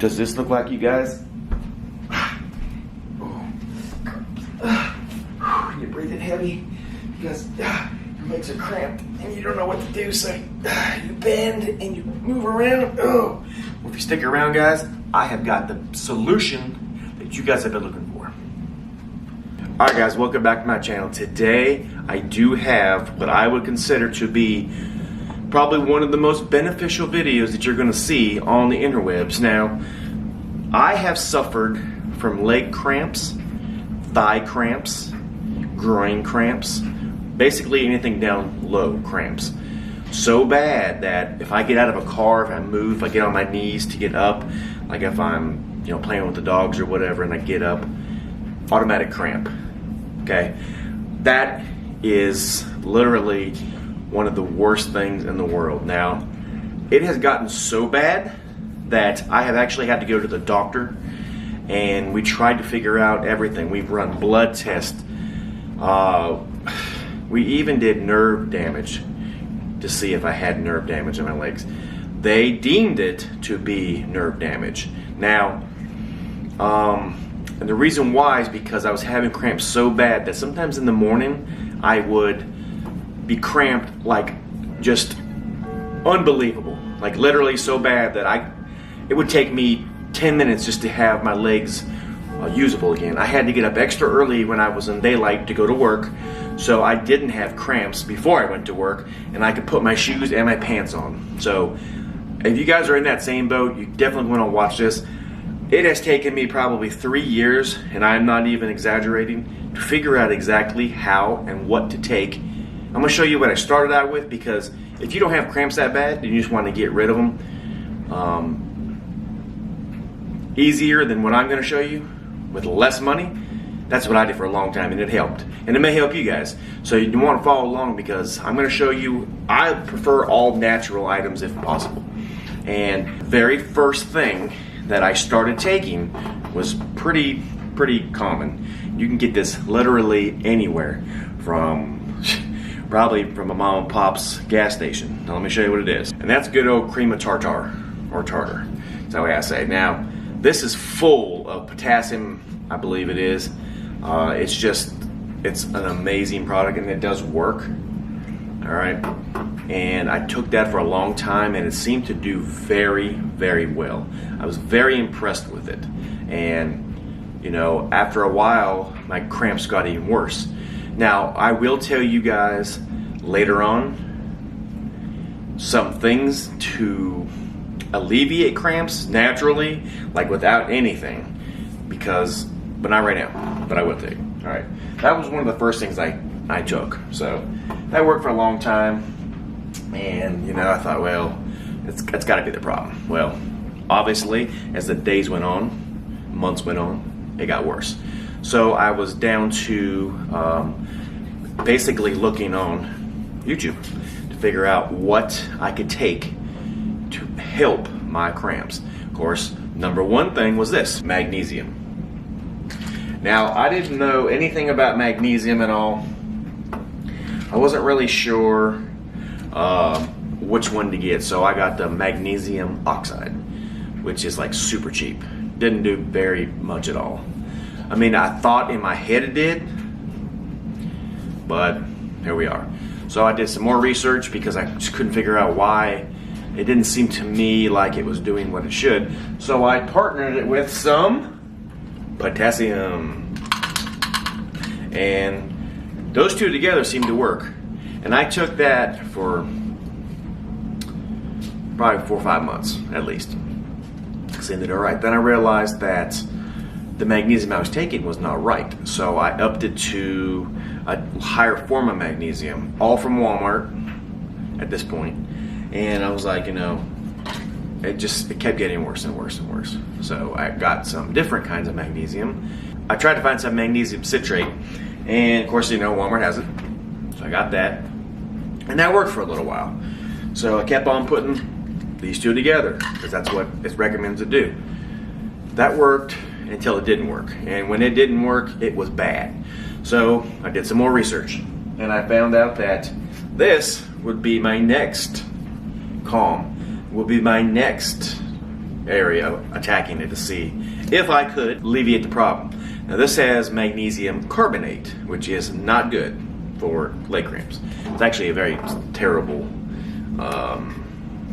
does this look like, you guys? You're breathing heavy because your legs are cramped and you don't know what to do, so you bend and you move around. Oh, well, if you stick around, guys, I have got the solution that you guys have been looking for. All right, guys, welcome back to my channel. Today, I do have what I would consider to be probably one of the most beneficial videos that you're going to see on the interwebs. Now, I have suffered from leg cramps, thigh cramps, groin cramps, basically anything down low cramps. So bad that if I get out of a car, if I move, if I get on my knees to get up, like if I'm playing with the dogs or whatever and I get up, automatic cramp. Okay, that is literally one of the worst things in the world. Now, it has gotten so bad that I have actually had to go to the doctor, and we tried to figure out everything. We've run blood tests. We even did nerve damage to see if I had nerve damage in my legs. They deemed it to be nerve damage. Now, and the reason why is because I was having cramps so bad that sometimes in the morning I would be cramped like just unbelievable. Like literally so bad that it would take me 10 minutes just to have my legs usable again. I had to get up extra early when I was in daylight to go to work, so I didn't have cramps before I went to work, and I could put my shoes and my pants on. So if you guys are in that same boat, you definitely want to watch this. It has taken me probably 3 years, and I'm not even exaggerating, to figure out exactly how and what to take. I'm going to show you what I started out with, because if you don't have cramps that bad and you just want to get rid of them, easier than what I'm going to show you with less money, that's what I did for a long time, and it helped. And it may help you guys. So you want to follow along, because I'm going to show you, I prefer all natural items if possible. And very first thing that I started taking was pretty common. You can get this literally anywhere, from probably from a mom and pop's gas station. Now let me show you what it is. And that's good old cream of tartar, or tartar. That's the way I say it. Now, this is full of potassium, I believe it is. It's an amazing product, and it does work. All right. And I took that for a long time, and it seemed to do very, very well. I was very impressed with it. And, after a while, my cramps got even worse. Now, I will tell you guys later on some things to alleviate cramps naturally, like without anything, but not right now, but I will tell you. All right. That was one of the first things I took. So that worked for a long time. And, I thought, well, it's got to be the problem. Well, obviously, as the days went on, months went on, it got worse. So I was down to basically looking on YouTube to figure out what I could take to help my cramps. Of course, number one thing was this, magnesium. Now, I didn't know anything about magnesium at all. I wasn't really sure which one to get, so I got the magnesium oxide, which is like super cheap. Didn't do very much at all. I mean, I thought in my head it did, but here we are. So I did some more research because I just couldn't figure out why it didn't seem to me like it was doing what it should. So I partnered it with some potassium, and those two together seemed to work. And I took that for probably 4 or 5 months at least. Seemed all right. Then I realized that the magnesium I was taking was not right, so I upped it to a higher form of magnesium, all from Walmart at this point. And I was like, it kept getting worse and worse and worse. So I got some different kinds of magnesium. I tried to find some magnesium citrate, and of course, Walmart has it. So I got that, and that worked for a little while. So I kept on putting these two together, because that's what it's recommended to do. That worked until it didn't work. And when it didn't work, it was bad. So I did some more research, and I found out that this would be my next calm, will be my next area, attacking it to see if I could alleviate the problem. Now this has magnesium carbonate, which is not good for leg cramps. It's actually a very terrible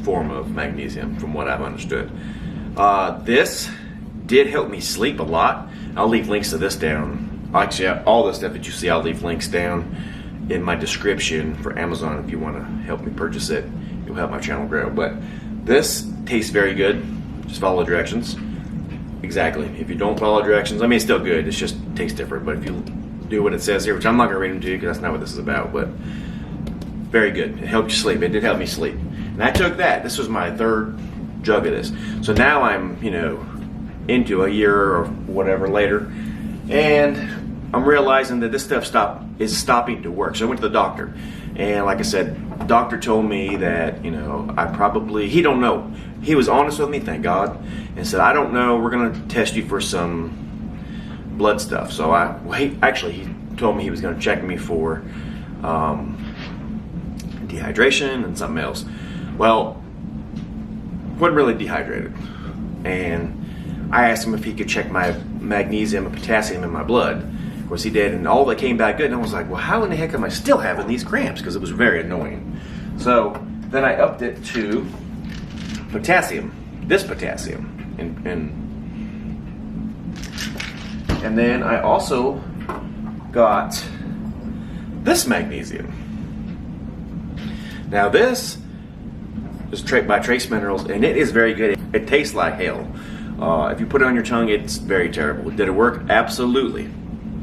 form of magnesium from what I've understood. This did help me sleep a lot. I'll leave links to this down. Actually, all the stuff that you see, I'll leave links down in my description for Amazon if you want to help me purchase it. It'll help my channel grow. But this tastes very good. Just follow the directions. Exactly. If you don't follow directions, I mean, it's still good. It just tastes different. But if you do what it says here, which I'm not going to read them to you because that's not what this is about, but very good. It helped you sleep. It did help me sleep. And I took that. This was my third jug of this. So now I'm, into a year or whatever later, and I'm realizing that this stuff is stopping to work. So I went to the doctor, and like I said, the doctor told me that, he don't know. He was honest with me, thank God, and said, I don't know, we're going to test you for some blood stuff. So he told me he was going to check me for dehydration and something else. Well, wasn't really dehydrated, and I asked him if he could check my magnesium and potassium in my blood. Of course he did, and all that came back good. And I was like, well, how in the heck am I still having these cramps? Because it was very annoying. So then I upped it to potassium, this potassium. And then I also got this magnesium. Now this is by Trace Minerals, and it is very good. It tastes like hell. If you put it on your tongue, it's very terrible. Did it work? Absolutely.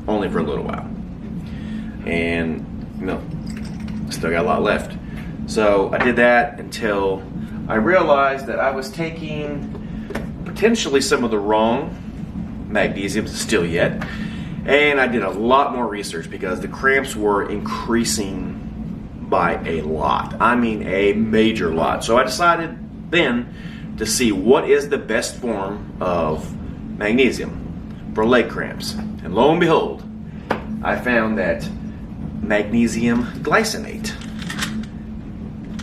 Only for a little while. And, still got a lot left. So I did that until I realized that I was taking potentially some of the wrong magnesium, still yet. And I did a lot more research because the cramps were increasing by a lot. I mean, a major lot. So I decided then to see what is the best form of magnesium for leg cramps. And lo and behold, I found that magnesium glycinate.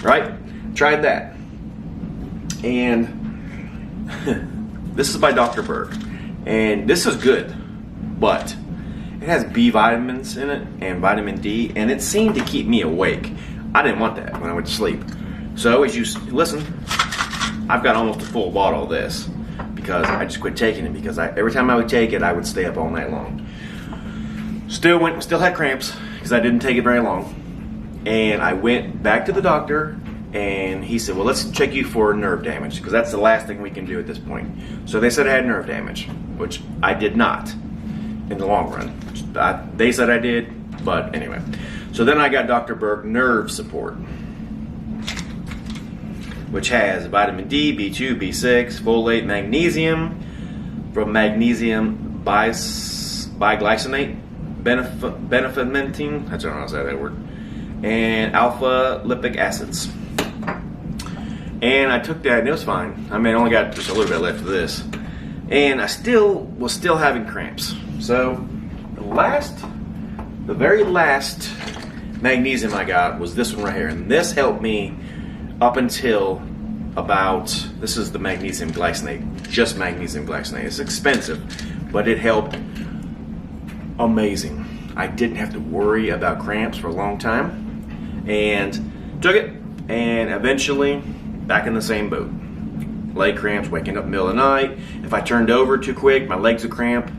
Right? Tried that. And this is by Dr. Berg. And this is good, but it has B vitamins in it and vitamin D, and it seemed to keep me awake. I didn't want that when I went to sleep. So as you listen, I've got almost a full bottle of this because I just quit taking it because every time I would take it, I would stay up all night long. Still had cramps because I didn't take it very long. And I went back to the doctor, and he said, well, let's check you for nerve damage because that's the last thing we can do at this point. So they said I had nerve damage, which I did not in the long run. They said I did, but anyway. So then I got Dr. Berg Nerve Support, which has vitamin D, B2, B6, folate, magnesium, from magnesium biglycinate, benefimenting, I don't know how to say that word, and alpha lipic acids. And I took that and it was fine. I mean, I only got just a little bit left of this. And I was still having cramps. So the very last magnesium I got was this one right here. And this helped me up until this is the magnesium glycinate, just magnesium glycinate. It's expensive, but it helped amazing. I didn't have to worry about cramps for a long time. And took it, and eventually back in the same boat. Leg cramps, waking up in the middle of the night. If I turned over too quick, my legs would cramp.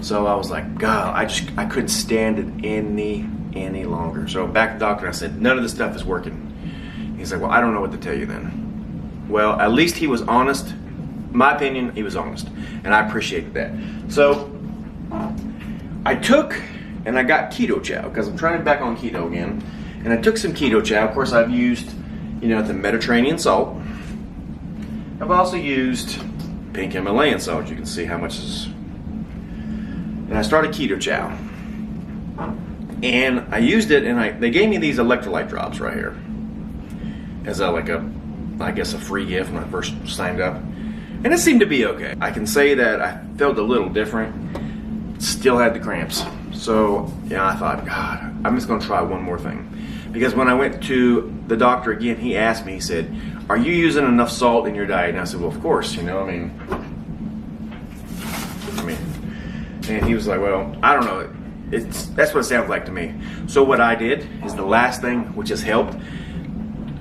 So I was like, God, I couldn't stand it any longer. So back to the doctor, I said, none of this stuff is working. He's like, well, I don't know what to tell you then. Well, at least he was honest. In my opinion, he was honest. And I appreciated that. So I took and I got keto chow because I'm trying back on keto again. And I took some keto chow. Of course, I've used, the Mediterranean salt. I've also used pink Himalayan salt. You can see how much is. And I started keto chow. And I used it, and they gave me these electrolyte drops right here as a free gift when I first signed up. And it seemed to be okay. I can say that I felt a little different. Still had the cramps. So, I thought, God, I'm just going to try one more thing. Because when I went to the doctor again, he asked me, he said, are you using enough salt in your diet? And I said, well, of course, you know, I mean, and he was like, well, I don't know. That's what it sounds like to me. So what I did is the last thing, which has helped.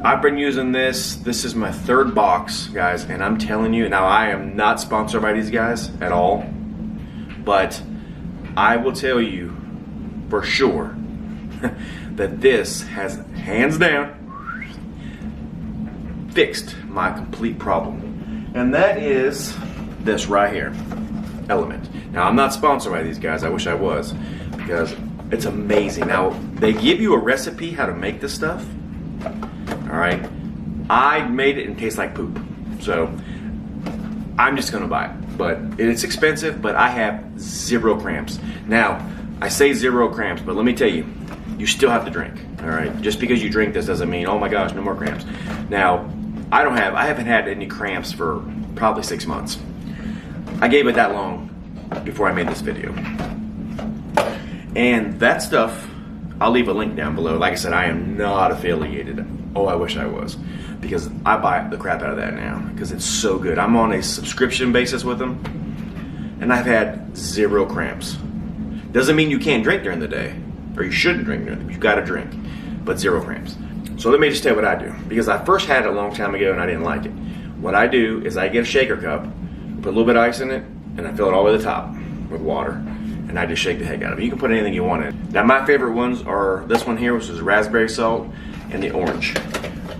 I've been using this. This is my 3rd box, guys, and I'm telling you, now I am not sponsored by these guys at all, but I will tell you for sure that this has, hands down, fixed my complete problem. And that is this right here, Element. Now, I'm not sponsored by these guys. I wish I was, because it's amazing. Now, they give you a recipe how to make this stuff. All right. I made it and it tastes like poop. So I'm just going to buy it. But it's expensive, but I have 0 cramps. Now, I say 0 cramps, but let me tell you, you still have to drink. All right. Just because you drink this doesn't mean, oh my gosh, no more cramps. Now, I haven't had any cramps for probably 6 months. I gave it that long before I made this video. And that stuff, I'll leave a link down below. Like I said, I am not affiliated. Oh, I wish I was, because I buy the crap out of that now because it's so good. I'm on a subscription basis with them, and I've had 0 cramps. Doesn't mean you can't drink during the day, or you shouldn't drink during the day. You've got to drink, but 0 cramps. So let me just tell you what I do, because I first had it a long time ago and I didn't like it. What I do is I get a shaker cup, put a little bit of ice in it, and I fill it all the way to the top with water, and I just shake the heck out of it. You can put anything you want in. Now, my favorite ones are this one here, which is raspberry salt, and the orange.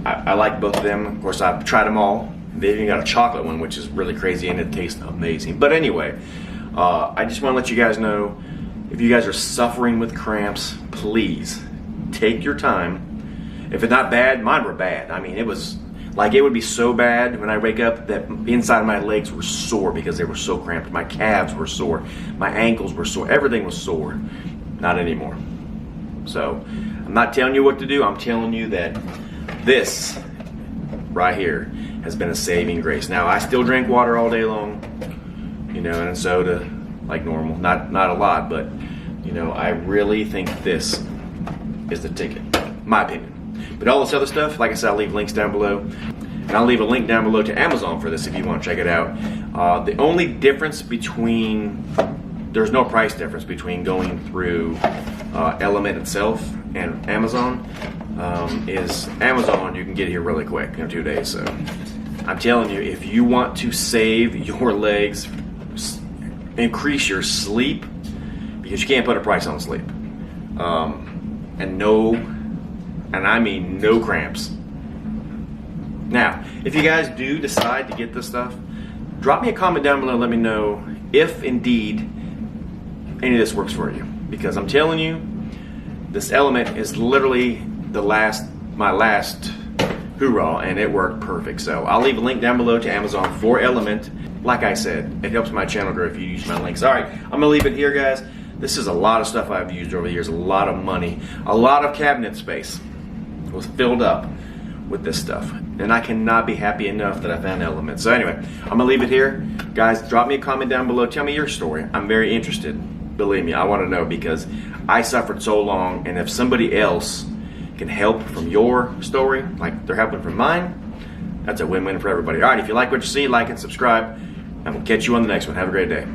I like both of them. Of course, I've tried them all. They even got a chocolate one, which is really crazy, and it tastes amazing. But anyway, I just want to let you guys know, if you guys are suffering with cramps, please take your time. If it's not bad, mine were bad. I mean, it was like, it would be so bad when I wake up that the inside of my legs were sore because they were so cramped. My calves were sore. My ankles were sore. Everything was sore. Not anymore. So I'm not telling you what to do. I'm telling you that this right here has been a saving grace. Now, I still drink water all day long, you know, and soda like normal. Not a lot, but, you know, I really think this is the ticket, my opinion. But all this other stuff, like I said, I'll leave links down below. And I'll leave a link down below to Amazon for this if you want to check it out. The only difference between, there's no price difference between going through Element itself and Amazon, is Amazon, you can get here really quick, you know, 2 days. So I'm telling you, if you want to save your legs, increase your sleep, because you can't put a price on sleep, and I mean no cramps. Now, if you guys do decide to get this stuff, drop me a comment down below and let me know if indeed any of this works for you, because I'm telling you, this Element is literally my last hoorah, and it worked perfect. So I'll leave a link down below to Amazon for Element. Like I said, it helps my channel grow if you use my links. All right, I'm gonna leave it here, guys. This is a lot of stuff I've used over the years, a lot of money, a lot of cabinet space was filled up with this stuff, and I cannot be happy enough that I found Element. So anyway, I'm gonna leave it here. Guys, drop me a comment down below. Tell me your story. I'm very interested. Believe me, I want to know, because I suffered so long, and if somebody else can help from your story like they're helping from mine, that's a win-win for everybody. All right, if you like what you see, like and subscribe, and we'll catch you on the next one. Have a great day.